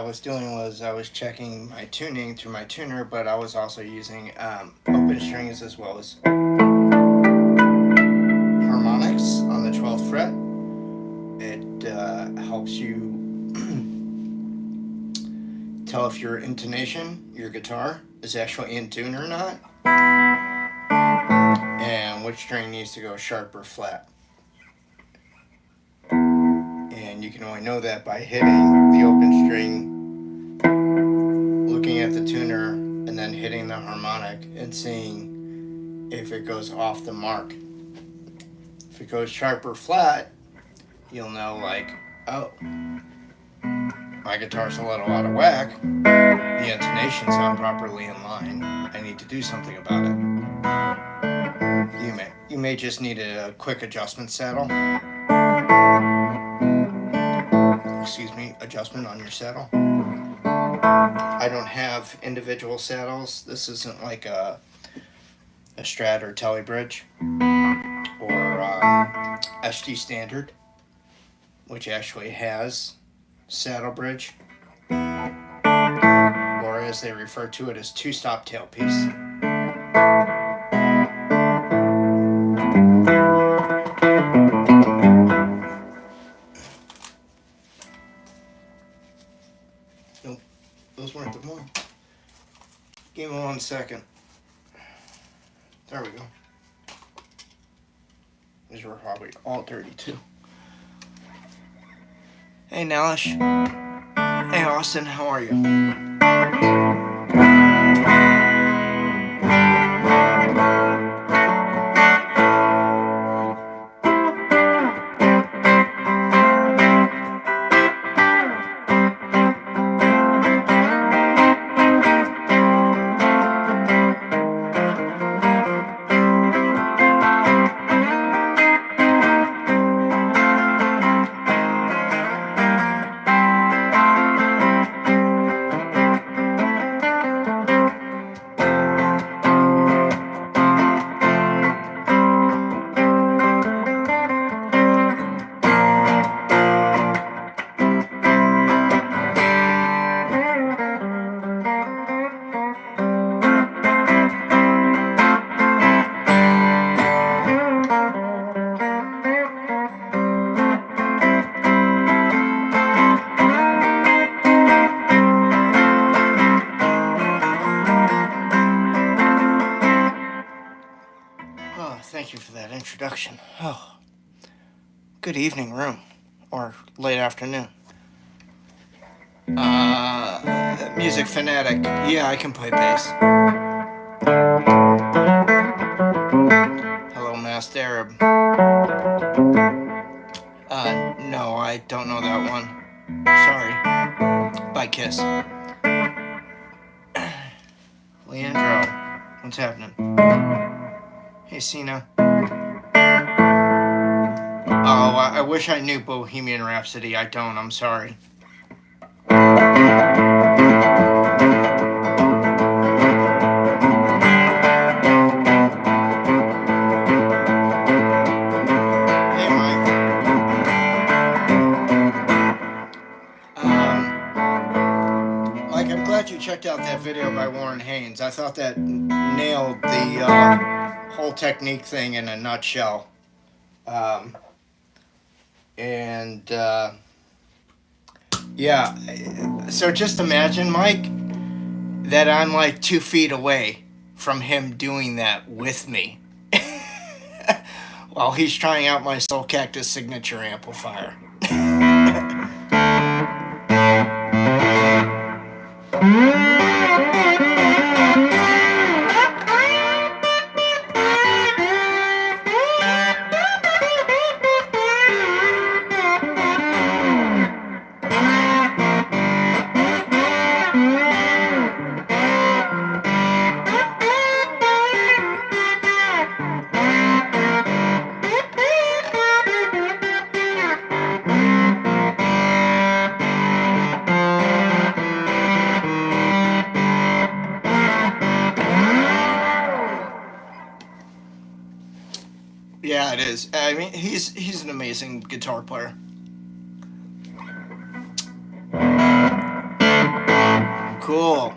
was doing was I was checking my tuning through my tuner, but I was also using open strings as well as harmonics on the 12th fret. It helps you tell if your intonation, your guitar, is actually in tune or not, and which string needs to go sharp or flat. And you can only know that by hitting the open string, looking at the tuner, and then hitting the harmonic and seeing if it goes off the mark. If it goes sharp or flat, you'll know, like, oh, my guitar's a little out of whack, the intonation's not properly in line, I need to do something about it. You may just need a quick adjustment saddle. Excuse me, adjustment on your saddle. I don't have individual saddles. This isn't like a Strat or Tele Bridge or SD Standard, which actually has saddle bridge, or as they refer to it as two-stop tailpiece. Nope, those weren't the one. Give me 1 second. There we go. These were probably all dirty too. Hey Nalish. Hey Austin, how are you? Thank you for that introduction. Oh, good evening, room, or late afternoon. Music fanatic. Yeah, I can play bass. Hello, Masked Arab. No, I don't know that one. Sorry. Bye, Kiss. Leandro, what's happening? Hey, Cena. Oh, I wish I knew Bohemian Rhapsody. I don't. I'm sorry. Hey, Mike. Mike, I'm glad you checked out that video by Warren Haynes. I thought that nailed the whole technique thing in a nutshell. Yeah, so just imagine, Mike, that I'm like 2 feet away from him doing that with me while he's trying out my Soulcactus signature amplifier. Yeah, it is. I mean, he's an amazing guitar player. cool.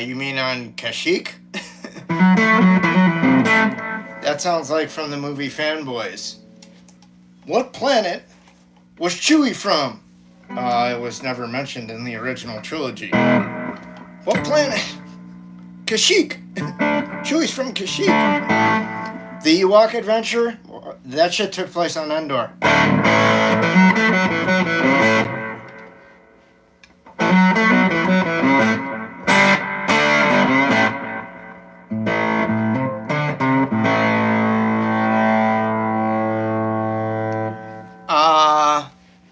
You mean on Kashyyyk? That sounds like from the movie Fanboys. What planet was Chewie from? It was never mentioned in the original trilogy. What planet? Kashyyyk. Chewie's from Kashyyyk. The Ewok adventure? That shit took place on Endor.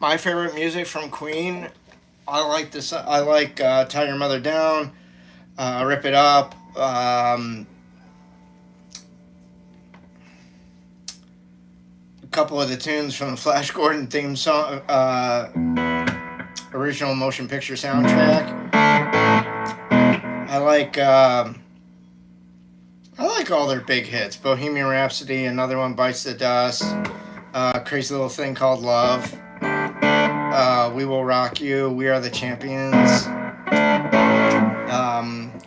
My favorite music from Queen, I like this. I like "Tie Your Mother Down," "Rip It Up." A couple of the tunes from the Flash Gordon theme song, original motion picture soundtrack. I like all their big hits. Bohemian Rhapsody, another one, Bites the Dust. Crazy Little Thing Called Love. We Will Rock You, We Are the Champions.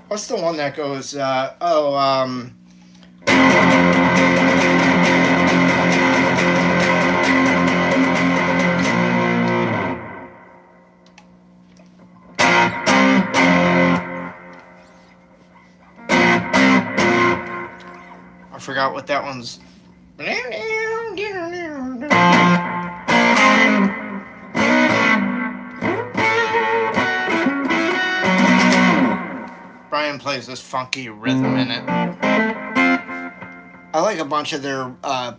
What's the one that goes, I forgot what that one's. Brian plays this funky rhythm in it. I like a bunch of their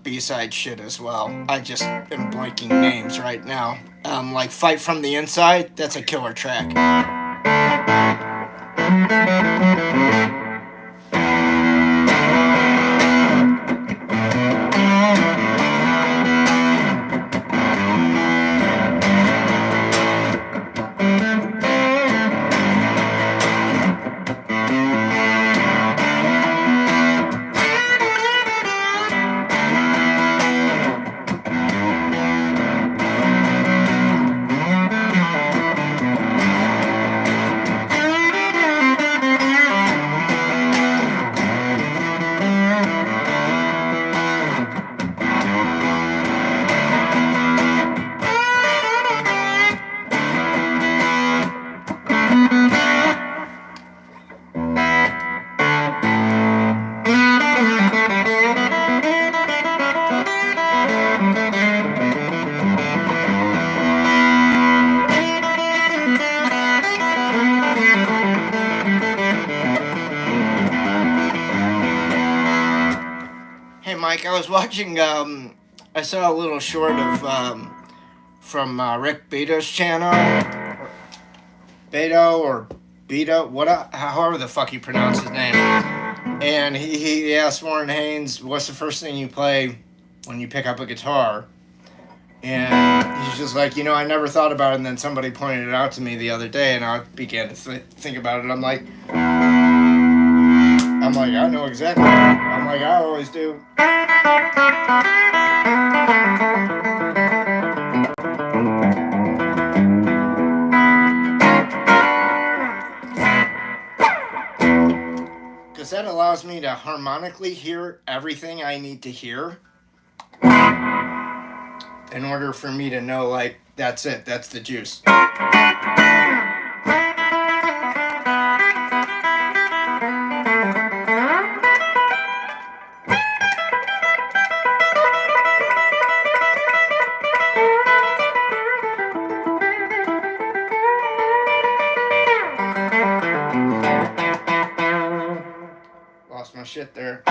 B-side shit as well. I just am blanking names right now. Like Fight From the Inside, that's a killer track. Mike, I was watching, I saw a little short of, from Rick Beto's channel, Beto or Beto, however the fuck you pronounce his name, and he asked Warren Haynes, what's the first thing you play when you pick up a guitar? And he's just like, I never thought about it, and then somebody pointed it out to me the other day, and I began to think about it. I'm like, I know exactly. I'm like, I always do. Because that allows me to harmonically hear everything I need to hear in order for me to know, like, that's it, that's the juice. Lost my shit there.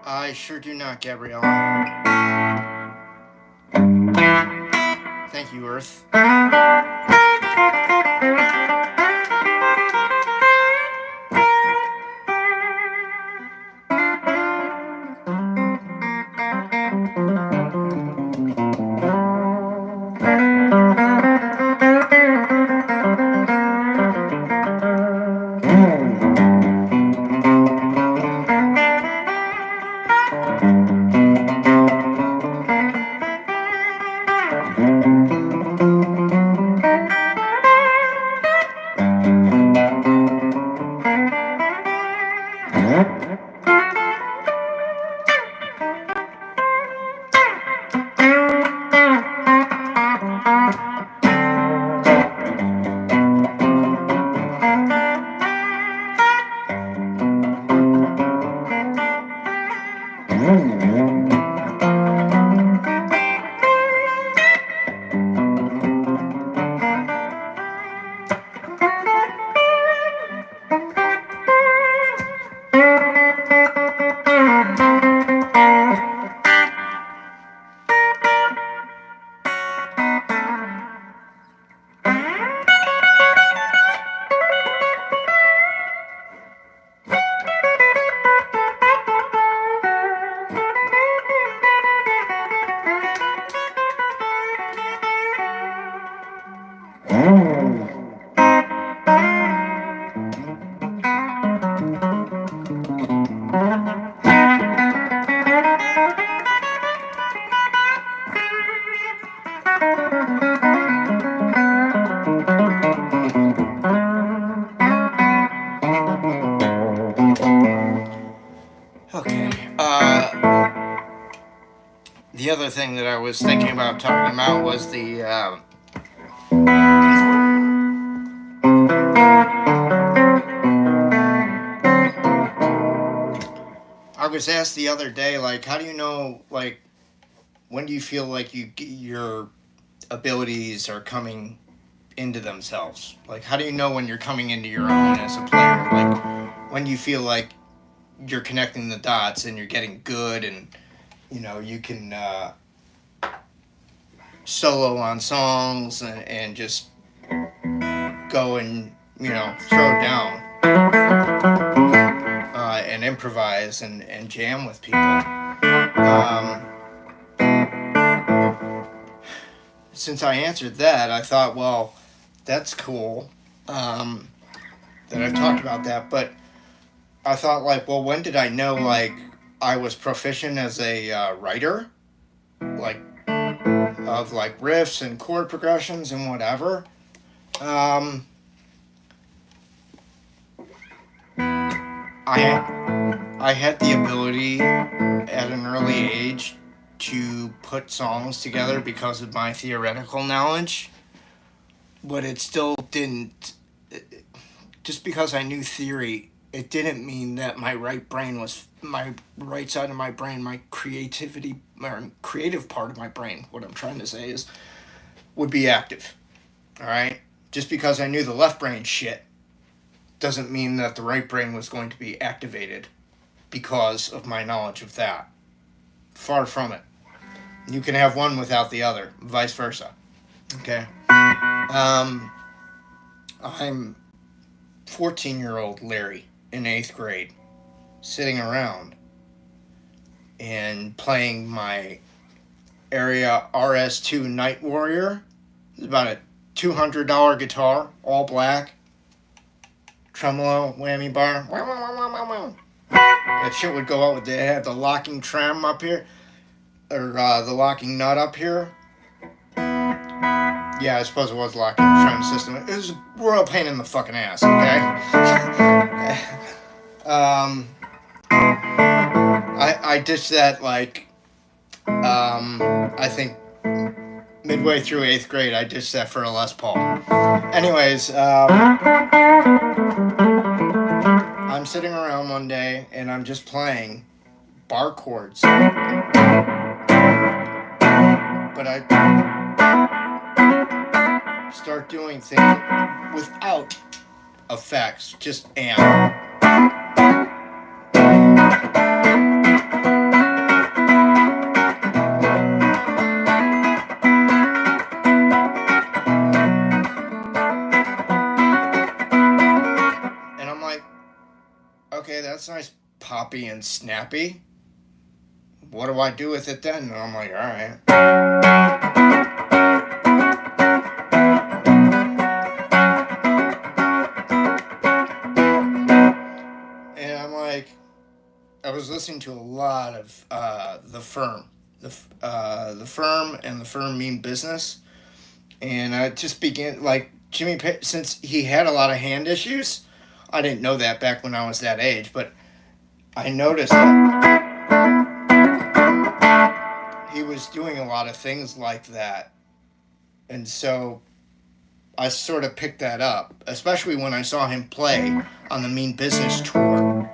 I sure do not, Gabriella. Thank you, Earth. Okay. The other thing that I was thinking about talking about was the I was asked the other day, like, how do you know, like, when do you feel like your abilities are coming into themselves? Like, how do you know when you're coming into your own as a player? Like, when you feel like you're connecting the dots and you're getting good, and you can solo on songs and just go and throw down and improvise and jam with people. Since I answered that, I thought, well, that's cool that I've talked about that, but I thought, like, well, when did I know, like, I was proficient as a writer, like, of, like, riffs and chord progressions and whatever? I had the ability at an early age to put songs together because of my theoretical knowledge, but it still didn't. Just because I knew theory, it didn't mean that my right side of my brain, my creativity or creative part of my brain, what I'm trying to say is, would be active. All right? Just because I knew the left brain shit doesn't mean that the right brain was going to be activated because of my knowledge of that. Far from it. You can have one without the other, vice versa. Okay? I'm 14-year-old Larry in 8th grade, sitting around and playing my Area RS2 Night Warrior. It's about a $200 guitar, all black, tremolo, whammy bar. That shit would go out with it. It had the locking tram up here, or the locking nut up here. Yeah, I suppose it was locking tram system. It was a royal pain in the fucking ass, okay? I ditched that, like, I think midway through 8th grade, I ditched that for a Les Paul. Anyways, I'm sitting around one day and I'm just playing bar chords. But I start doing things without effects, just amp. Okay, that's nice, poppy and snappy. What do I do with it then? And I'm like, all right. And I'm like, I was listening to a lot of The Firm. The Firm and The Firm Mean Business. And I just began, like, Jimmy Page, since he had a lot of hand issues, I didn't know that back when I was that age, but I noticed that he was doing a lot of things like that. And so I sort of picked that up, especially when I saw him play on the Mean Business tour.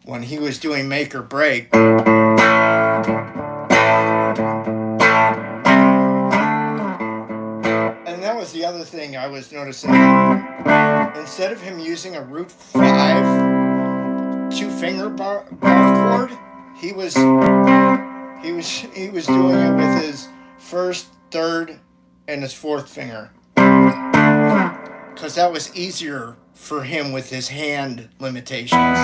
When he was doing Make or Break. And that was the other thing I was noticing. Instead of him using a root 5 2-finger bar chord, he was doing it with his first, third, and his fourth finger, because that was easier for him with his hand limitations.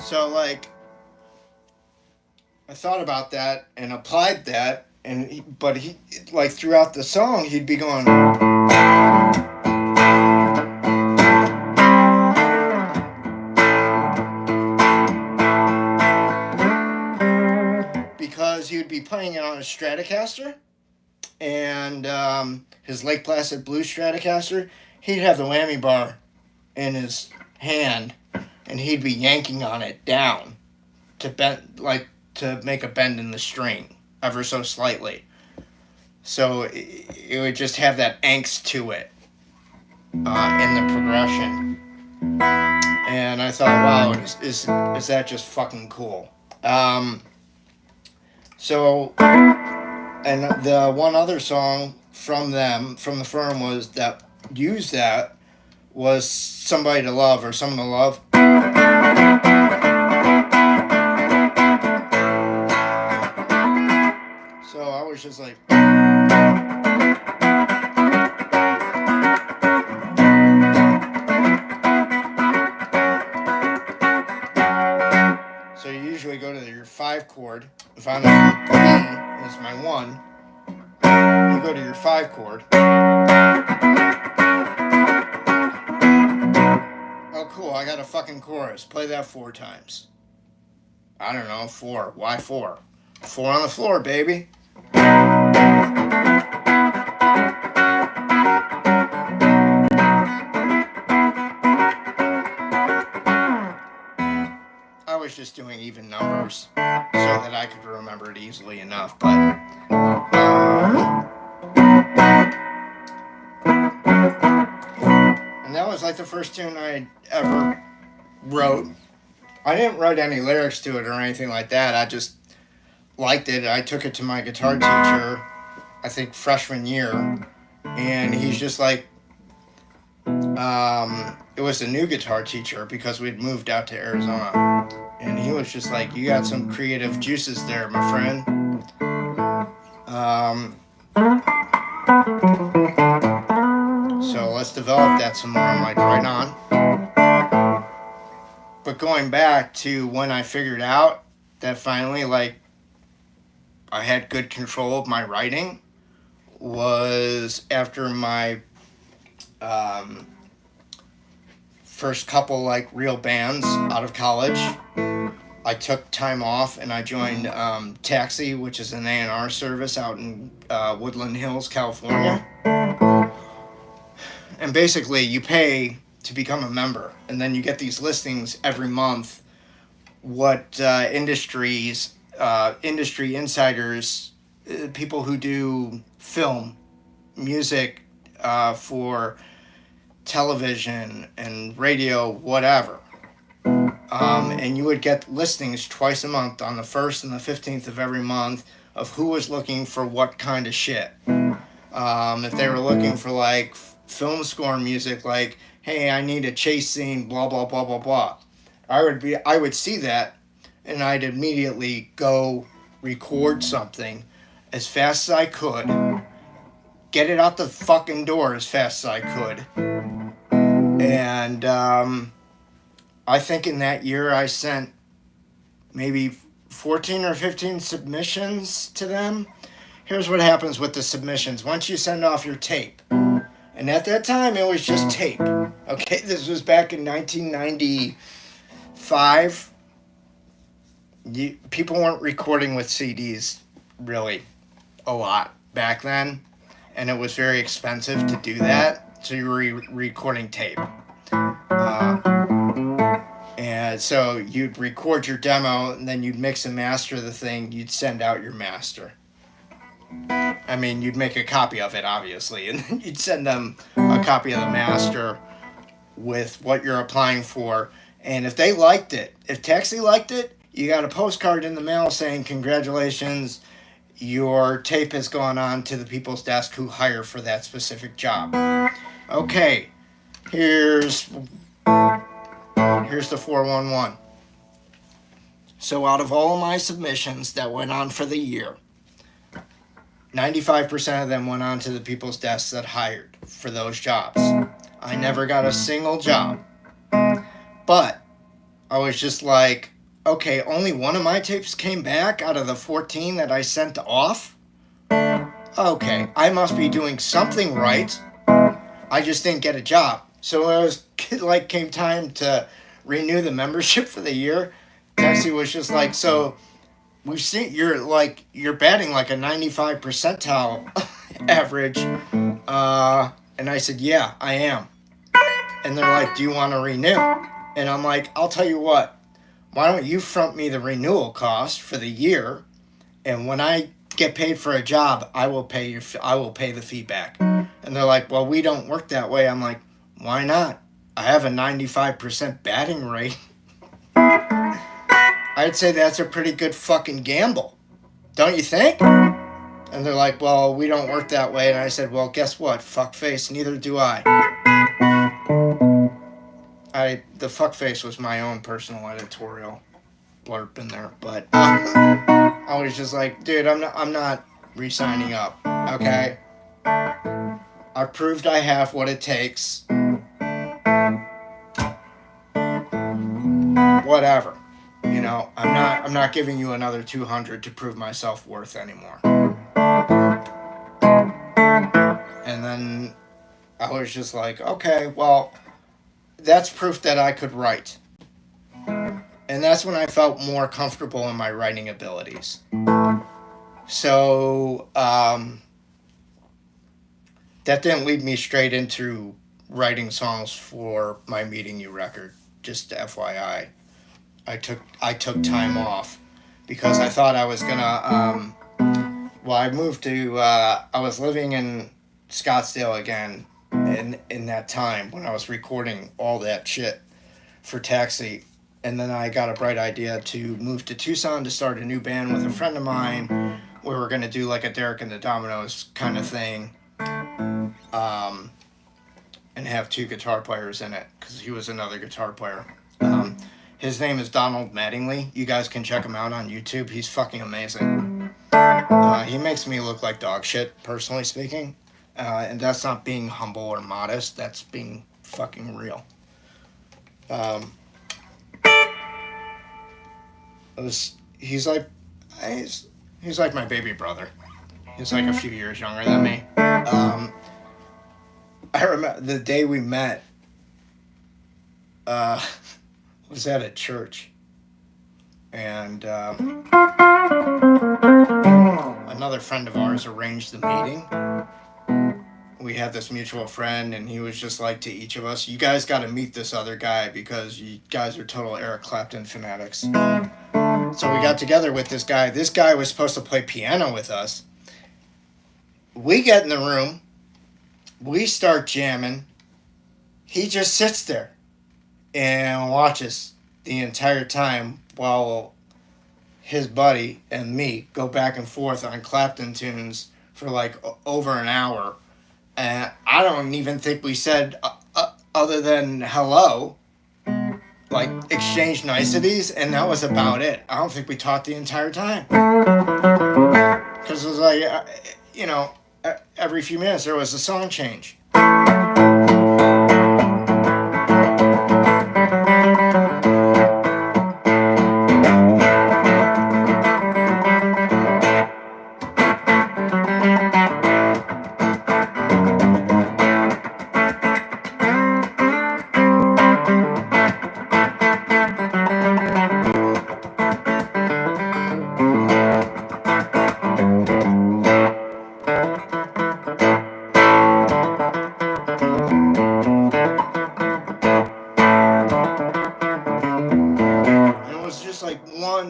So, like, I thought about that and applied that, but he, like, throughout the song, he'd be going, because he would be playing it on a Stratocaster, and his Lake Placid Blues Stratocaster, he'd have the whammy bar in his hand, and he'd be yanking on it down to bend, like, to make a bend in the string ever so slightly. So it would just have that angst to it in the progression. And I thought, wow, is that just fucking cool? So, and the one other song from them, from The Firm, was that used that was Somebody to Love, or Someone to Love. So I was just like, so you usually go to your 5 chord. If I'm on B is my 1, you go to your 5 chord. Oh, cool, I got a fucking chorus. Play that 4 times. I don't know, 4. Why 4? 4 on the floor, baby. I was just doing even numbers so that I could remember it easily enough, but and that was like the first tune I ever wrote. I didn't write any lyrics to it or anything like that. I just liked it. I took it to my guitar teacher, I think freshman year, and he's just like, it was a new guitar teacher because we'd moved out to Arizona, and he was just like, you got some creative juices there, my friend. So let's develop that some more. I'm like, right on. But going back to when I figured out that finally, like, I had good control of my writing, was after my first couple, like, real bands out of college. I took time off and I joined Taxi, which is an A&R service out in Woodland Hills, California. And basically you pay to become a member, and then you get these listings every month. What industry insiders, people who do film, music for television and radio, whatever. And you would get listings twice a month on the 1st and the 15th of every month of who was looking for what kind of shit. If they were looking for like film score music, like, hey, I need a chase scene, blah, blah, blah, blah, blah. I would see that, and I'd immediately go record something as fast as I could, get it out the fucking door as fast as I could. And I think in that year I sent maybe 14 or 15 submissions to them. Here's what happens with the submissions. Once you send off your tape, and at that time it was just tape. Okay, this was back in 1995. People weren't recording with CDs really a lot back then, and it was very expensive to do that, so you were recording tape. And so you'd record your demo, and then you'd mix and master the thing. You'd send out your master. I mean, you'd make a copy of it, obviously, and then you'd send them a copy of the master with what you're applying for. And if they liked it, if Taxi liked it, you got a postcard in the mail saying, congratulations, your tape has gone on to the people's desk who hire for that specific job. Okay, here's the 411. So out of all of my submissions that went on for the year, 95% of them went on to the people's desks that hired for those jobs. I never got a single job. But I was just like, okay, only one of my tapes came back out of the 14 that I sent off? Okay, I must be doing something right. I just didn't get a job. So it was like came time to renew the membership for the year. Taxi was just like, so we've seen you're batting like a 95 percentile average. And I said, yeah, I am. And they're like, do you want to renew? And I'm like, I'll tell you what, why don't you front me the renewal cost for the year, and when I get paid for a job, I will pay the fee back. And they're like, well, we don't work that way. I'm like, why not? I have a 95% batting rate. I'd say that's a pretty good fucking gamble. Don't you think? And they're like, well, we don't work that way. And I said, well, guess what? Fuckface, neither do I. The fuckface was my own personal editorial blurb in there. But I was just like, dude, I'm not re-signing up. Okay? I've proved I have what it takes. Whatever. You know, I'm not giving you another 200 to prove my self-worth anymore. And then I was just like, okay, well, that's proof that I could write. And that's when I felt more comfortable in my writing abilities. So that didn't lead me straight into writing songs for my Meeting You record. Just FYI, I took time off because I thought I was gonna. I moved to. I was living in Scottsdale again, in that time when I was recording all that shit for Taxi. And then I got a bright idea to move to Tucson to start a new band with a friend of mine. We were going to do like a Derek and the Dominoes kind of thing. And have two guitar players in it because he was another guitar player. His name is Donald Mattingly. You guys can check him out on YouTube. He's fucking amazing. He makes me look like dog shit, personally speaking. And that's not being humble or modest. That's being fucking real. He's like my baby brother. He's like a few years younger than me. I remember the day we met. Was at a church, and another friend of ours arranged the meeting. we had this mutual friend, and he was just like to each of us, you guys got to meet this other guy because you guys are total Eric Clapton fanatics. So we got together with this guy. This guy was supposed to play piano with us. We get in the room. We start jamming. He just sits there and watches the entire time while his buddy and me go back and forth on Clapton tunes for like over an hour. And I don't even think we said other than hello, like exchange niceties, and that was about it. I don't think we talked the entire time. Because it was like, every few minutes there was a song change.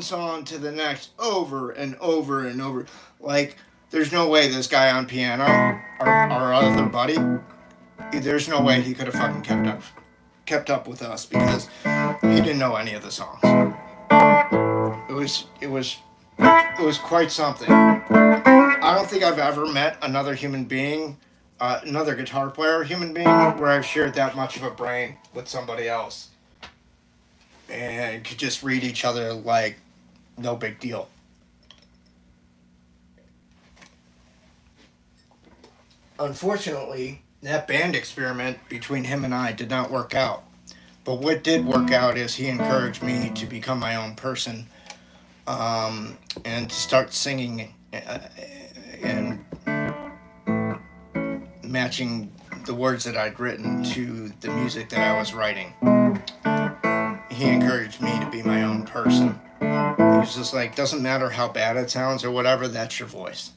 Song to the next, over and over and over. Like, there's no way this guy on piano, our other buddy, there's no way he could have fucking kept up with us, because he didn't know any of the songs. It was quite something. I don't think I've ever met another human being, another guitar player human being, where I've shared that much of a brain with somebody else and could just read each other like no big deal. Unfortunately, that band experiment between him and I did not work out. But what did work out is he encouraged me to become my own person, and to start singing and matching the words that I'd written to the music that I was writing. He encouraged me to be my own person. He was just like, doesn't matter how bad it sounds or whatever, that's your voice.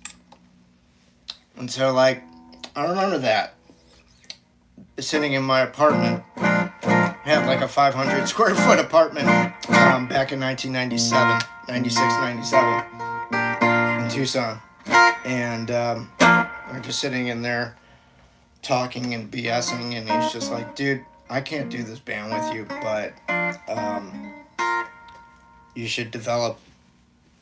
And so, like, I remember that. Sitting in my apartment, I had like a 500 square foot apartment back in 1997, 96, 97 in Tucson. And we're just sitting in there talking and BSing, and he's just like, dude, I can't do this band with you, but you should develop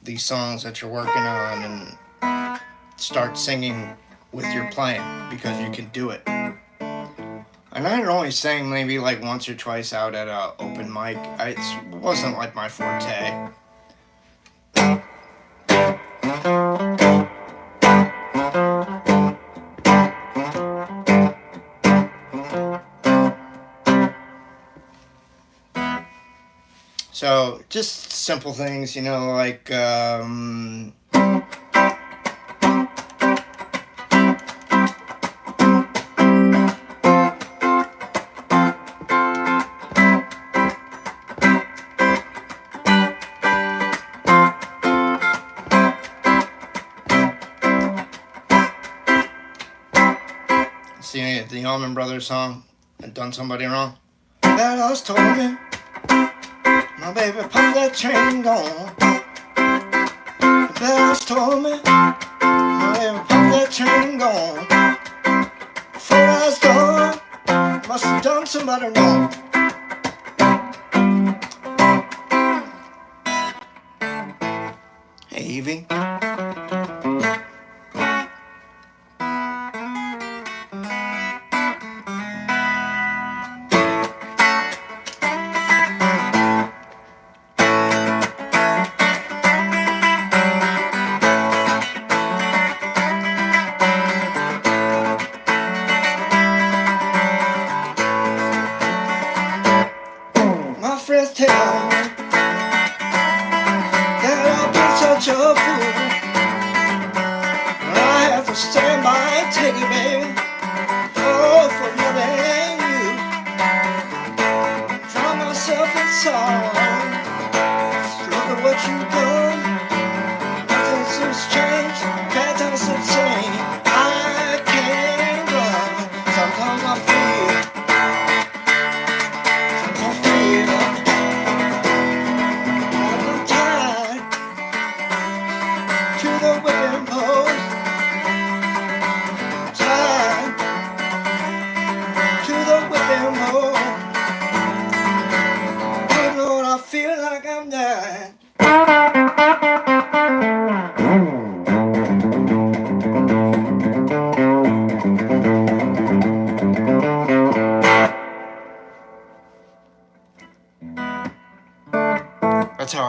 these songs that you're working on and start singing with your playing, because you can do it. And I had only sang maybe like once or twice out at an open mic. It wasn't like my forte. So, just simple things, like, see the Allman Brothers song, "I Done Somebody Wrong." That us told me, my baby pop that chain gone. The bells told me, my baby pop that chain gone. Before I was done, must have done somebody wrong. Hey, Evie. Friends tell me that I've been such a fool. I have to stand by and take it, baby, for loving you. Drown myself in sorrow. Look at what you've done. Nothing seems changed. Bad times seem same. I can't run.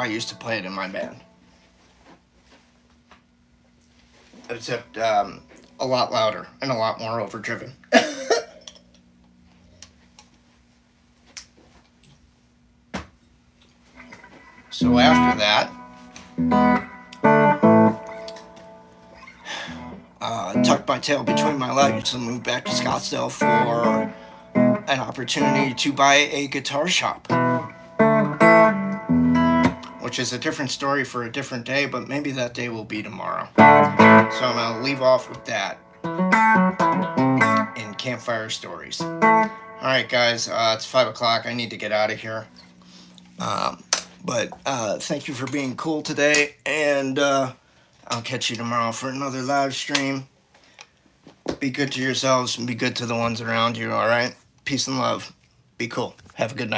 used to play it in my band. Except a lot louder and a lot more overdriven. So after that, tucked my tail between my legs and moved back to Scottsdale for an opportunity to buy a guitar shop. Which is a different story for a different day, but maybe that day will be tomorrow. So I'm going to leave off with that in Campfire Stories. Alright guys, it's 5 o'clock. I need to get out of here. But thank you for being cool today, and I'll catch you tomorrow for another live stream. Be good to yourselves and be good to the ones around you, alright? Peace and love. Be cool. Have a good night.